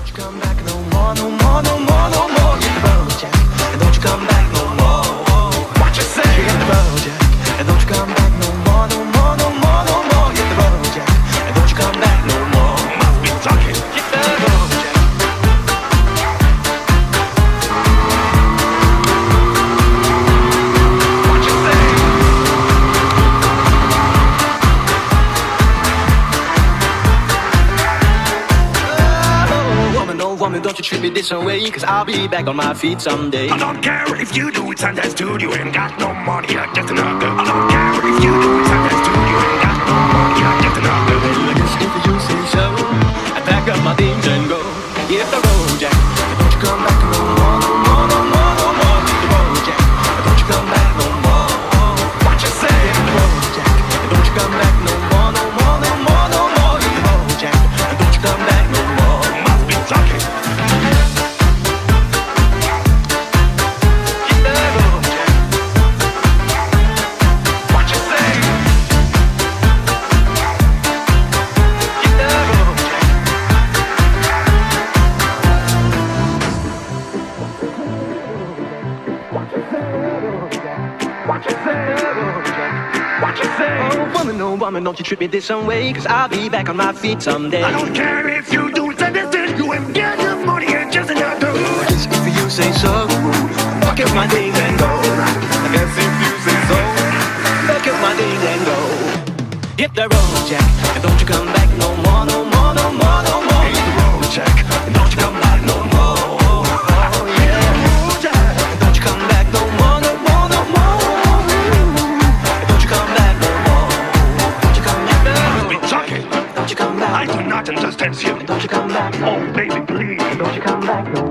you come back no more, no more, no more, no more. Hit the road, Jack, and don't you come back no more. What you say? Hit the road, Jack, and don't you come back no more, no more, no more, no more. Hit the road, Jack, and don't you come back no more. Must be talking. Hit the road, Jack. What you say? Oh, woman, don't you treat me this way, cause I'll be back on my feet someday. I don't care if you do it, Sunday studio ain't got no money, you're just another. I don't care if you do it, Sunday studio ain't got no money, you're just another. I guess if you say so, I pack up my things and go. Hit the road, Jack, and don't you come back no more, no more, no more, no more. Hit the road, Jack, and don't you come back no more. What you say? Hit the road, Jack, and don't you come back no more, no more, no more, no more. Hit the road, Jack, and don't you come back no more. Must be talking. Oh, woman, don't you treat me this way, cause I'll be back on my feet someday. I don't care if you do it, Sunday studio ain't got no money, you're just another. I guess if you say so, pack up my things and go. I guess if you say so, pack up my things and go. Hit the road, Jack, and don't you come back no more, no more, no more, no more. Hit the road, Jack, and don't you come back no more. Oh yeah, Jack, and don't you come back no more, no more, no more. And don't you come back no more. Don't you come back no more. Be talking. Don't you come back. I do not understand you. Don't you come back. Oh, baby, please. Don't you come back no